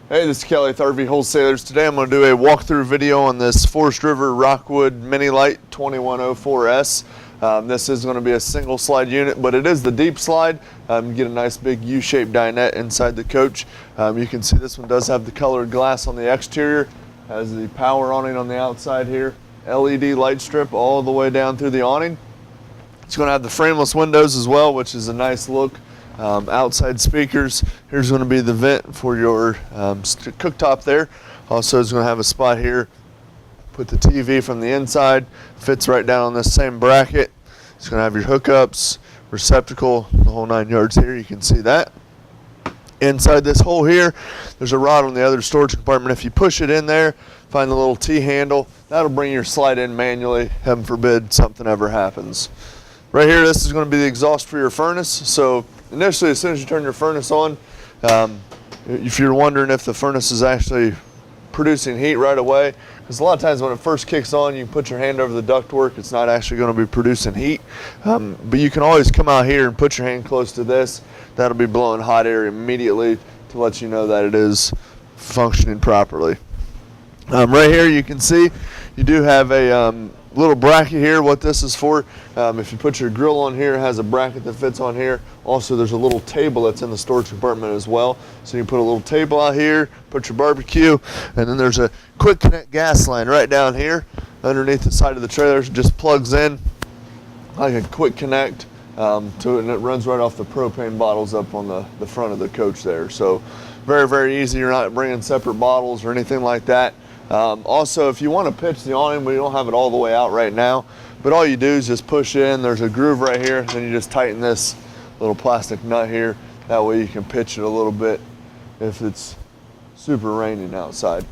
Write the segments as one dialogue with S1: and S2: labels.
S1: Hey, this is Kelly with RV Wholesalers. Today I'm going to do a walkthrough video on this Forest River Rockwood Mini Lite 2104S. This is going to be a single slide unit, but it is the deep slide. You get a nice big U-shaped dinette inside the coach. You can see this one does have the colored glass on the exterior, has the power awning on the outside here, LED light strip all the way down through the awning. It's going to have the frameless windows as well, which is a nice look. Outside speakers. Here's going to be the vent for your cooktop there. Also, it's going to have a spot here. Put the TV from the inside. Fits right down on this same bracket. It's going to have your hookups, receptacle, the whole 9 yards here. You can see that. Inside this hole here, there's a rod on the other storage compartment. If you push it in there, find the little T-handle. That'll bring your slide in manually. Heaven forbid something ever happens. Right here, this is going to be the exhaust for your furnace. So initially, as soon as you turn your furnace on, if you're wondering if the furnace is actually producing heat right away, because a lot of times when it first kicks on, you can put your hand over the ductwork, it's not actually going to be producing heat. But you can always come out here and put your hand close to this. That'll be blowing hot air immediately to let you know that it is functioning properly. Right here, you can see you do have a little bracket here. What this is for, if you put your grill on here, it has a bracket that fits on here. Also, there's a little table that's in the storage compartment as well. So you can put a little table out here, put your barbecue, and then there's a quick connect gas line right down here underneath the side of the trailer. It just plugs in like a quick connect to it, and it runs right off the propane bottles up on the front of the coach there. So very, very easy. You're not bringing separate bottles or anything like that. Also, if you want to pitch the awning, we don't have it all the way out right now, but all you do is just push in. There's a groove right here, then you just tighten this little plastic nut here. That way you can pitch it a little bit if it's super raining outside.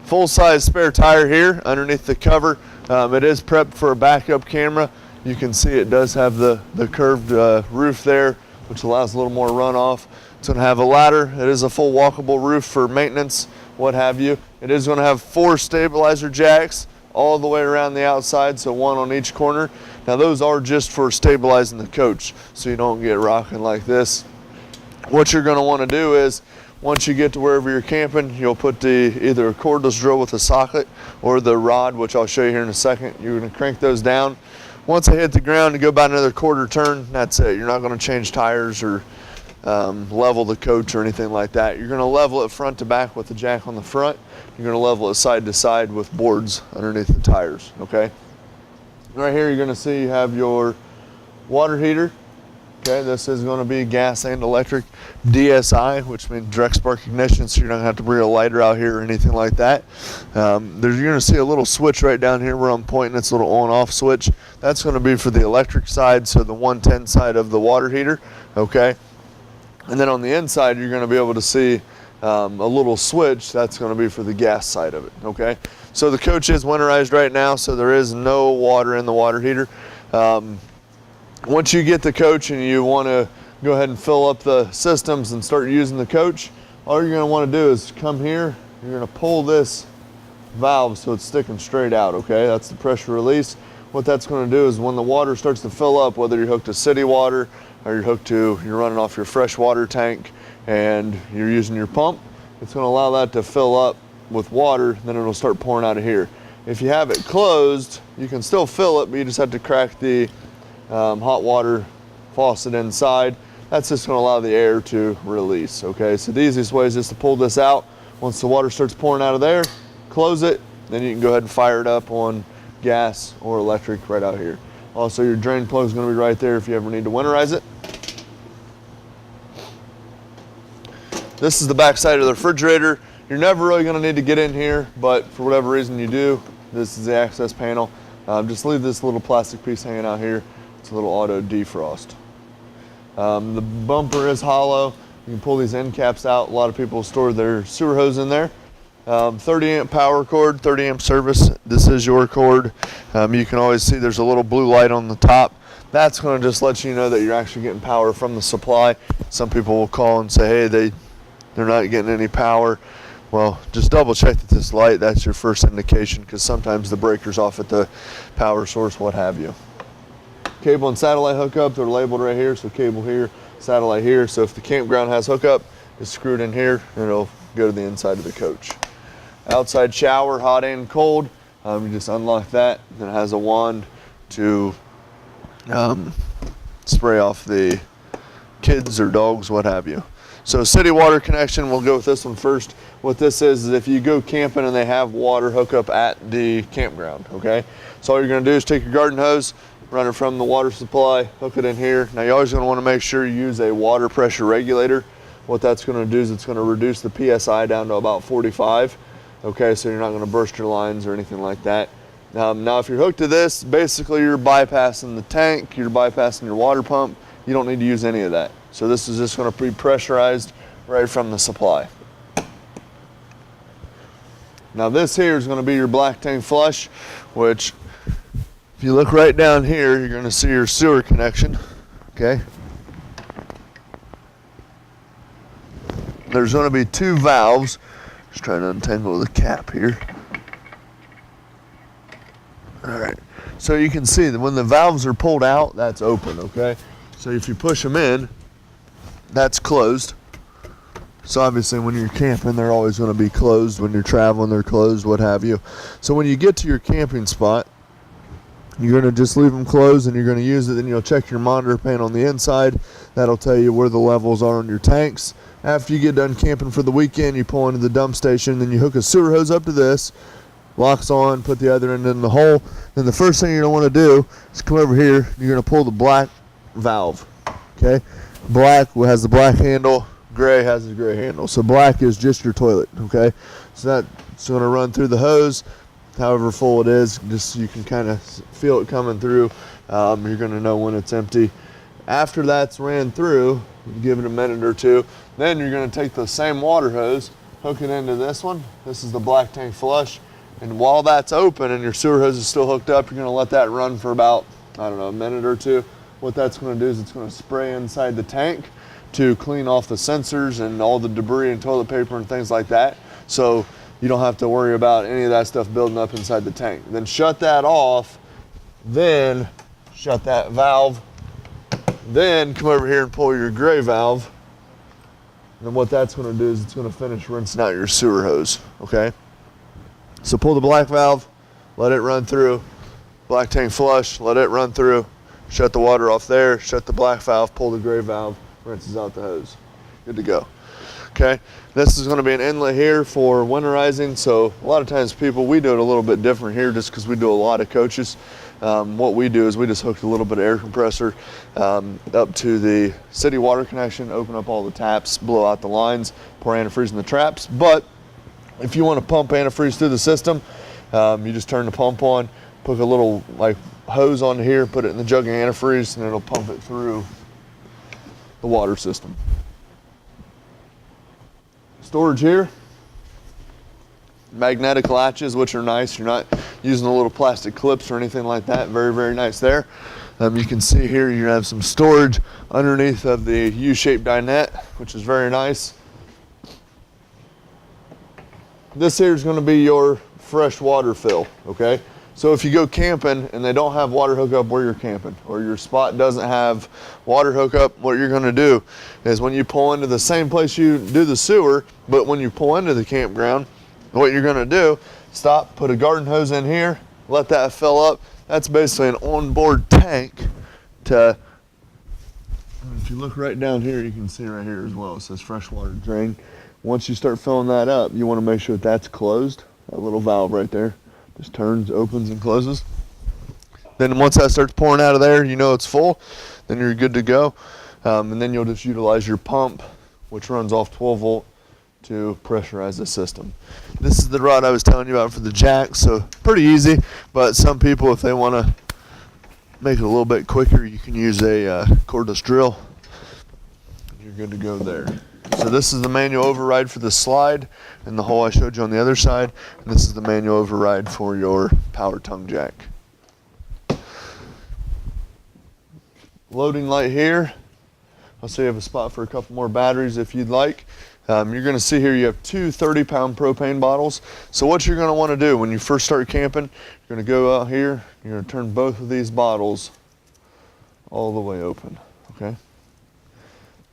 S1: Full-size spare tire here underneath the cover. It is prepped for a backup camera. You can see it does have the curved roof there, which allows a little more runoff. It's going to have a ladder. It is a full walkable roof for maintenance, what have you. It is going to have 4 stabilizer jacks all the way around the outside, so 1 on each corner. Now those are just for stabilizing the coach, so you don't get rocking like this. What you're going to want to do is, once you get to wherever you're camping, you'll put either a cordless drill with a socket or the rod, which I'll show you here in a second. You're going to crank those down. Once they hit the ground, you go about another quarter turn. That's it. You're not going to change tires or level the coach or anything like that. You're going to level it front to back with the jack on the front. You're going to level it side to side with boards underneath the tires, okay? Right here, you're going to see you have your water heater. Okay, this is going to be gas and electric DSI, which means direct spark ignition, so you're not going to have to bring a lighter out here or anything like that. You're going to see a little switch right down here where I'm pointing. It's a little on-off switch. That's going to be for the electric side, so the 110 side of the water heater, okay? And then on the inside, you're going to be able to see a little switch. That's going to be for the gas side of it, okay? So the coach is winterized right now, so there is no water in the water heater. Once you get the coach and you want to go ahead and fill up the systems and start using the coach, all you're going to want to do is come here. You're going to pull this valve so it's sticking straight out, okay? That's the pressure release. What that's going to do is when the water starts to fill up, whether you're hooked to city water or you're running off your freshwater tank and you're using your pump, it's going to allow that to fill up with water, then it'll start pouring out of here. If you have it closed, you can still fill it, but you just have to crack the hot water faucet inside. That's just going to allow the air to release, okay? So the easiest way is just to pull this out. Once the water starts pouring out of there, close it, then you can go ahead and fire it up on gas or electric right out here. Also, your drain plug is going to be right there if you ever need to winterize it. This is the back side of the refrigerator. You're never really going to need to get in here, but for whatever reason you do, this is the access panel. Just leave this little plastic piece hanging out here. It's a little auto defrost. The bumper is hollow. You can pull these end caps out. A lot of people store their sewer hose in there. 30 amp power cord, 30 amp service. This is your cord. You can always see there's a little blue light on the top. That's going to just let you know that you're actually getting power from the supply. Some people will call and say, hey, they're not getting any power. Well, just double check that this light, that's your first indication, because sometimes the breaker's off at the power source, what have you. Cable and satellite hookup, they're labeled right here, so cable here, satellite here. So if the campground has hookup, it's screwed in here, and it'll go to the inside of the coach. Outside shower, hot and cold. You just unlock that, and it has a wand to spray off the kids or dogs, what have you. So city water connection, we'll go with this one first. What this is if you go camping and they have water hookup at the campground, okay? So all you're gonna do is take your garden hose, run it from the water supply, hook it in here. Now you're always gonna wanna make sure you use a water pressure regulator. What that's gonna do is it's gonna reduce the PSI down to about 45. Okay, so you're not gonna burst your lines or anything like that. Now if you're hooked to this, basically you're bypassing the tank, you're bypassing your water pump. You don't need to use any of that. So this is just gonna be pressurized right from the supply. Now this here is gonna be your black tank flush, which if you look right down here, you're gonna see your sewer connection, okay? There's gonna be two valves. Just trying to untangle the cap here. All right, so you can see that when the valves are pulled out, that's open, okay? So if you push them in, that's closed. So obviously when you're camping, they're always gonna be closed. When you're traveling, they're closed, what have you. So when you get to your camping spot, you're gonna just leave them closed and you're gonna use it. Then you'll check your monitor panel on the inside. That'll tell you where the levels are on your tanks. After you get done camping for the weekend, you pull into the dump station, then you hook a sewer hose up to this, locks on, put the other end in the hole. Then the first thing you're gonna wanna do is come over here, you're gonna pull the black valve, okay? Black has the black handle, gray has the gray handle. So black is just your toilet, okay? So that's gonna run through the hose, however full it is, just so you can kind of feel it coming through. You're gonna know when it's empty. After that's ran through, give it a minute or two, then you're gonna take the same water hose, hook it into this one. This is the black tank flush. And while that's open and your sewer hose is still hooked up, you're gonna let that run for about, I don't know, a minute or two. What that's gonna do is it's gonna spray inside the tank to clean off the sensors and all the debris and toilet paper and things like that. So you don't have to worry about any of that stuff building up inside the tank. Then shut that off, then shut that valve, then come over here and pull your gray valve. And what that's gonna do is it's gonna finish rinsing out your sewer hose, okay? So pull the black valve, let it run through, black tank flush, let it run through, shut the water off there, shut the black valve, pull the gray valve, rinses out the hose. Good to go, okay? This is gonna be an inlet here for winterizing. So a lot of times we do it a little bit different here just because we do a lot of coaches. What we do is we just hooked a little bit of air compressor up to the city water connection, open up all the taps, blow out the lines, pour antifreeze in the traps. But if you want to pump antifreeze through the system, you just turn the pump on, put a little like hose on here, put it in the jug of antifreeze, and it'll pump it through the water system. Storage here. Magnetic latches, which are nice. You're not using the little plastic clips or anything like that. Very, very nice there. You can see here you have some storage underneath of the U-shaped dinette, which is very nice. This here is going to be your fresh water fill, okay? So if you go camping and they don't have water hookup where you're camping, or your spot doesn't have water hookup, what you're going to do is when you pull into the same place you do the sewer, but when you pull into the campground, what you're gonna do, stop, put a garden hose in here, let that fill up. That's basically an onboard tank to, if you look right down here, you can see right here as well, it says Freshwater Drain. Once you start filling that up, you wanna make sure that that's closed. That little valve right there just turns, opens, and closes. Then once that starts pouring out of there, you know it's full, then you're good to go. And then you'll just utilize your pump, which runs off 12 volt, to pressurize the system. This is the rod I was telling you about for the jack, so pretty easy, but some people, if they want to make it a little bit quicker, you can use a cordless drill. You're good to go there. So this is the manual override for the slide and the hole I showed you on the other side, and this is the manual override for your power tongue jack. Loading light here. I'll say you have a spot for a couple more batteries if you'd like. You're going to see here you have two 30-pound propane bottles. So what you're going to want to do when you first start camping, you're going to go out here, you're going to turn both of these bottles all the way open, okay?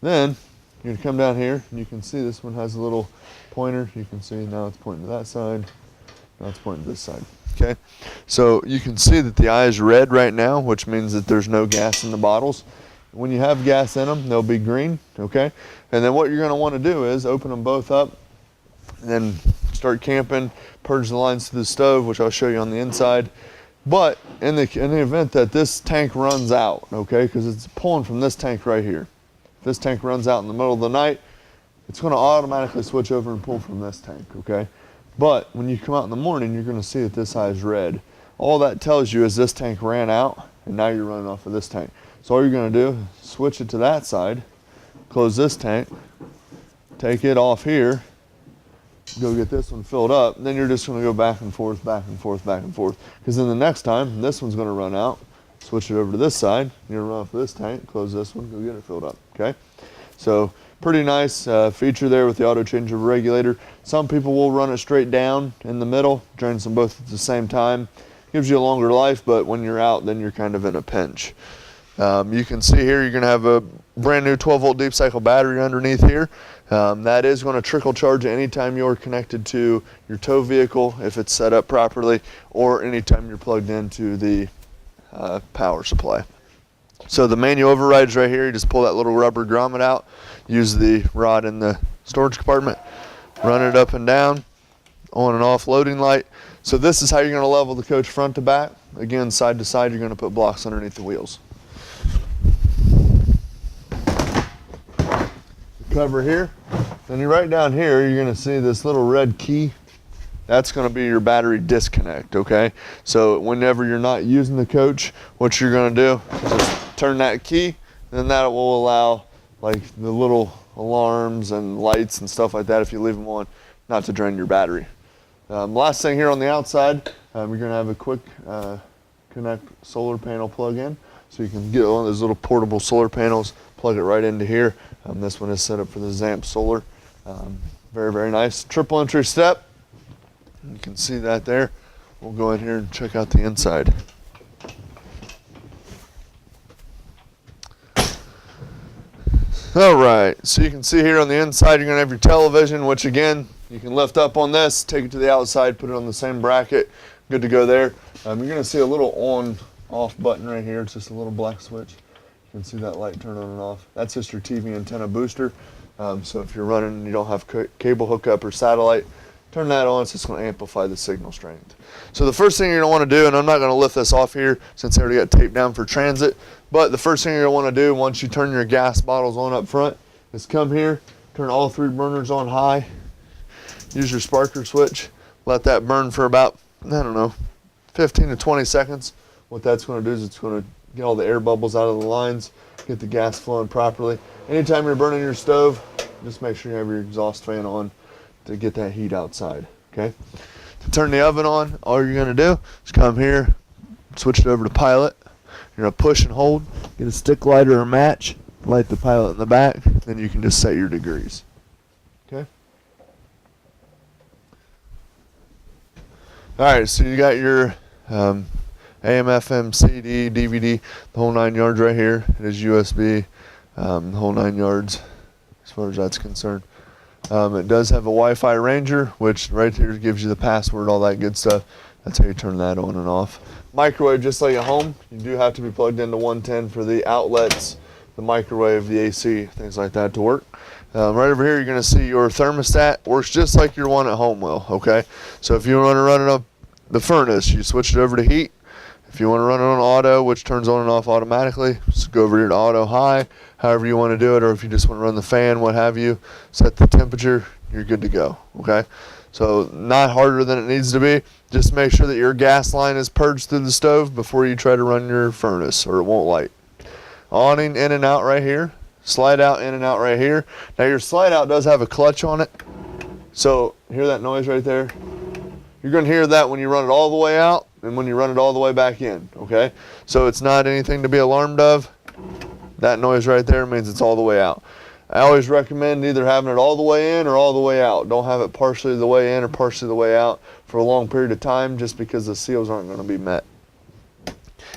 S1: Then you're gonna come down here and you can see this one has a little pointer. You can see now it's pointing to that side, now it's pointing to this side. Okay, so you can see that the eye is red right now, which means that there's no gas in the bottles. When you have gas in them, they'll be green. Okay, and then what you're going to want to do is open them both up and then start camping, purge the lines to the stove, which I'll show you on the inside. But in the event that this tank runs out, okay, because it's pulling from this tank right here. If this tank runs out in the middle of the night, it's going to automatically switch over and pull from this tank, okay? But when you come out in the morning, you're going to see that this eye is red. All that tells you is this tank ran out, and now you're running off of this tank. So all you're going to do is switch it to that side, close this tank, take it off here, go get this one filled up, and then you're just going to go back and forth, back and forth, back and forth. Because then the next time, this one's going to run out, switch it over to this side, you're going to run off of this tank, close this one, go get it filled up, okay? So pretty nice feature there with the auto change of regulator. Some people will run it straight down in the middle, drains them both at the same time. Gives you a longer life, but when you're out, then you're kind of in a pinch. You can see here you're going to have a brand new 12 volt deep cycle battery underneath here. That is going to trickle charge anytime you're connected to your tow vehicle if it's set up properly, or anytime you're plugged into the power supply. So the manual overrides right here, you just pull that little rubber grommet out, use the rod in the storage compartment, run it up and down, on and off loading light. So this is how you're going to level the coach front to back. Again, side to side, you're going to put blocks underneath the wheels. Cover here, then you're right down here, you're going to see this little red key. That's going to be your battery disconnect, okay? So whenever you're not using the coach, what you're going to do is just turn that key, then that will allow like the little alarms and lights and stuff like that, if you leave them on, not to drain your battery. Last thing here on the outside, you're going to have a quick connect solar panel plug-in. So you can get one of those little portable solar panels, plug it right into here. This one is set up for the Zamp Solar. Very, very nice. Triple entry step. You can see that there. We'll go in here and check out the inside. All right, so you can see here on the inside, you're gonna have your television, which again, you can lift up on this, take it to the outside, put it on the same bracket, good to go there. You're gonna see a little on-off button right here. It's just a little black switch. You can see that light turn on and off. That's just your TV antenna booster. So if you're running and you don't have cable hookup or satellite, turn that on. It's just going to amplify the signal strength. So the first thing you're going to want to do, and I'm not going to lift this off here since I already got taped down for transit, but the first thing you're going to want to do once you turn your gas bottles on up front is come here, turn all three burners on high, use your sparker switch, let that burn for about, I don't know, 15 to 20 seconds. What that's going to do is it's going to get all the air bubbles out of the lines, get the gas flowing properly. Anytime you're burning your stove, just make sure you have your exhaust fan on to get that heat outside, okay? To turn the oven on, all you're gonna do is come here, switch it over to pilot. You're gonna push and hold, get a stick lighter or match, light the pilot in the back, then you can just set your degrees, okay? All right, so you got your AM, FM, CD, DVD, the whole 9 yards right here. It is USB, the whole 9 yards as far as that's concerned. It does have a Wi-Fi Ranger, which right here gives you the password, all that good stuff. That's how you turn that on and off. Microwave, just like at home, you do have to be plugged into 110 for the outlets, the microwave, the AC, things like that to work. Right over here, you're going to see your thermostat. Works just like your one at home will, okay? So if you want to run it up the furnace, you switch it over to heat. If you want to run it on auto, which turns on and off automatically, just go over here to auto high, however you want to do it, or if you just want to run the fan, what have you, set the temperature, you're good to go, okay? So not harder than it needs to be. Just make sure that your gas line is purged through the stove before you try to run your furnace, or it won't light. Awning in and out right here, slide out in and out right here. Now your slide out does have a clutch on it, so hear that noise right there? You're going to hear that when you run it all the way out and when you run it all the way back in, okay? So it's not anything to be alarmed of. That noise right there means it's all the way out. I always recommend either having it all the way in or all the way out. Don't have it partially the way in or partially the way out for a long period of time, just because the seals aren't going to be met.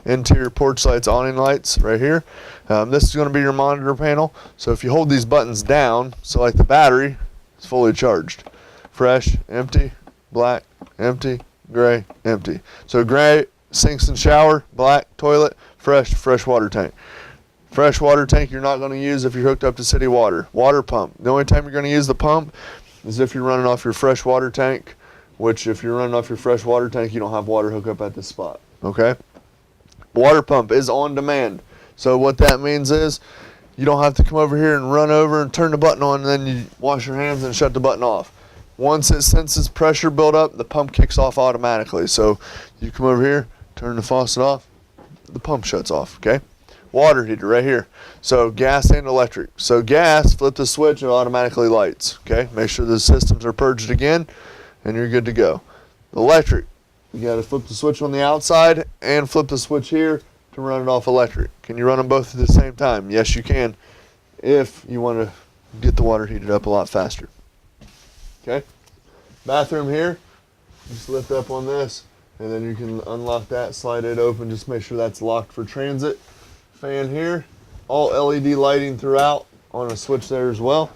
S1: Interior porch lights, awning lights right here. This is going to be your monitor panel. So if you hold these buttons down, so like the battery is fully charged. Fresh, empty, black, empty, gray, empty. So gray, sinks and shower, black, toilet, fresh water tank. Fresh water tank you're not going to use if you're hooked up to city water. Water pump. The only time you're going to use the pump is if you're running off your fresh water tank, which if you're running off your fresh water tank, you don't have water hookup at this spot. Okay? Water pump is on demand. So what that means is you don't have to come over here and run over and turn the button on and then you wash your hands and shut the button off. Once it senses pressure build up, the pump kicks off automatically. So you come over here, turn the faucet off, the pump shuts off, okay? Water heater right here. So gas and electric. So gas, flip the switch, it automatically lights, okay? Make sure the systems are purged again and you're good to go. Electric, you gotta flip the switch on the outside and flip the switch here to run it off electric. Can you run them both at the same time? Yes, you can, if you want to get the water heated up a lot faster. Okay, bathroom here, just lift up on this and then you can unlock that, slide it open, just make sure that's locked for transit. Fan here, all LED lighting throughout on a switch there as well.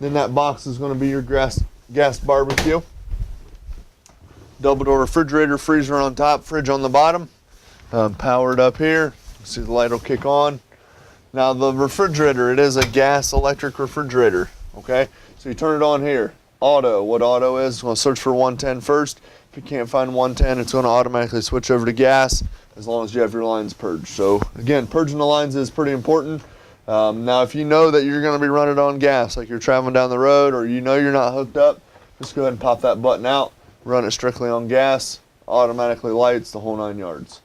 S1: Then that box is going to be your gas barbecue. Double door refrigerator, freezer on top, fridge on the bottom. Powered up here, see the light will kick on. Now the refrigerator, it is a gas electric refrigerator, okay? So you turn it on here. Auto, what auto is, it's going to search for 110 first. If you can't find 110, it's going to automatically switch over to gas as long as you have your lines purged. So again, purging the lines is pretty important. Now if you know that you're going to be running on gas, like you're traveling down the road or you know you're not hooked up, just go ahead and pop that button out, run it strictly on gas, automatically lights the whole 9 yards.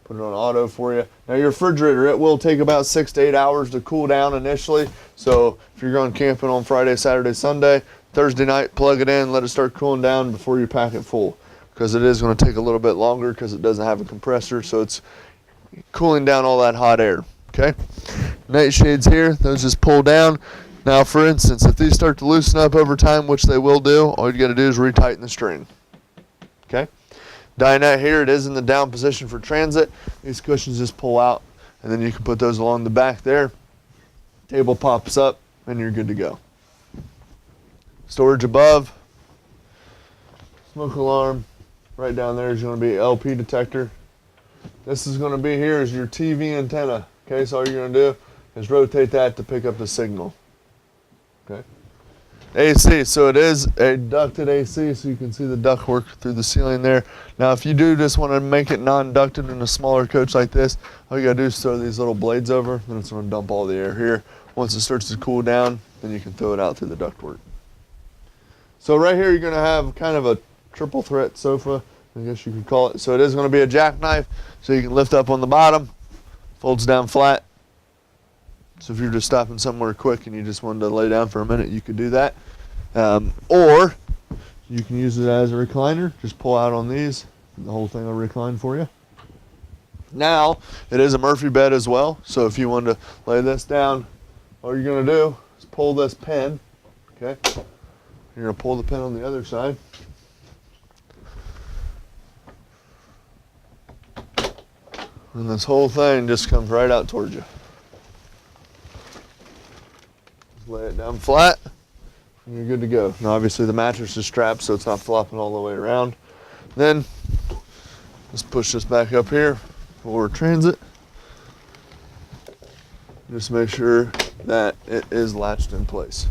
S1: Put it on auto for you. Now your refrigerator, it will take about 6 to 8 hours to cool down initially. So if you're going camping on Friday, Saturday, Sunday, Thursday night, plug it in, let it start cooling down before you pack it full. Because it is going to take a little bit longer because it doesn't have a compressor. So it's cooling down all that hot air. Okay. Night shades here, those just pull down. Now for instance, if these start to loosen up over time, which they will do, all you got to do is retighten the string. Okay. Dinette here, it is in the down position for transit. These cushions just pull out and then you can put those along the back there. Table pops up and you're good to go. Storage above, smoke alarm. Right down there is going to be LP detector. This is going to be here is your TV antenna. Okay, so all you're going to do is rotate that to pick up the signal. Okay. AC, so it is a ducted AC, so you can see the duct work through the ceiling there. Now if you do just want to make it non-ducted in a smaller coach like this, all you got to do is throw these little blades over, then it's going to dump all the air here. Once it starts to cool down, then you can throw it out through the ductwork. So right here you're going to have kind of a triple threat sofa, I guess you could call it. So it is going to be a jackknife, so you can lift up on the bottom, folds down flat. So if you're just stopping somewhere quick and you just wanted to lay down for a minute, you could do that. Or you can use it as a recliner. Just pull out on these, the whole thing will recline for you. Now, it is a Murphy bed as well, so if you wanted to lay this down, all you're going to do is pull this pin, okay? You're going to pull the pin on the other side. And this whole thing just comes right out towards you. Just lay it down flat, and you're good to go. Now obviously the mattress is strapped so it's not flopping all the way around. Then, let's push this back up here for transit. Just make sure that it is latched in place.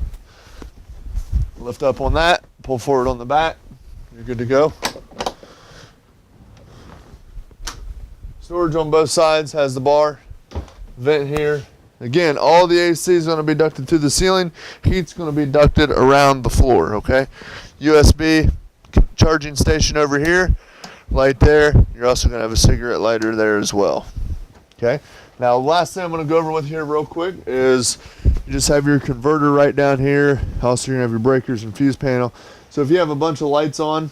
S1: Lift up on that, pull forward on the back, you're good to go. Storage on both sides, has the bar, vent here. Again, all the AC is going to be ducted through the ceiling. Heat's going to be ducted around the floor, okay? USB charging station over here, light there. You're also going to have a cigarette lighter there as well, okay? Now, last thing I'm going to go over with here real quick is you just have your converter right down here. Also, you're going to have your breakers and fuse panel. So if you have a bunch of lights on,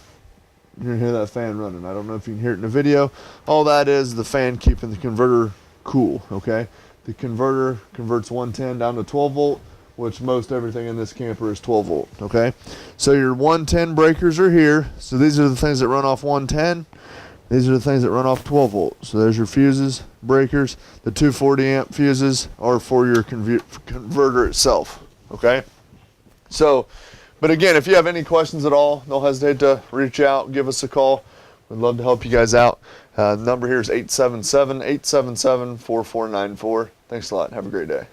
S1: you're going to hear that fan running. I don't know if you can hear it in the video. All that is the fan keeping the converter cool, okay? The converter converts 110 down to 12 volt, which most everything in this camper is 12 volt, okay? So your 110 breakers are here. So these are the things that run off 110. These are the things that run off 12 volts. So there's your fuses, breakers. The 240 amp fuses are for your converter itself, okay? So, but again, if you have any questions at all, don't hesitate to reach out, give us a call. We'd love to help you guys out. The number here is 877-877-4494. Thanks a lot. Have a great day.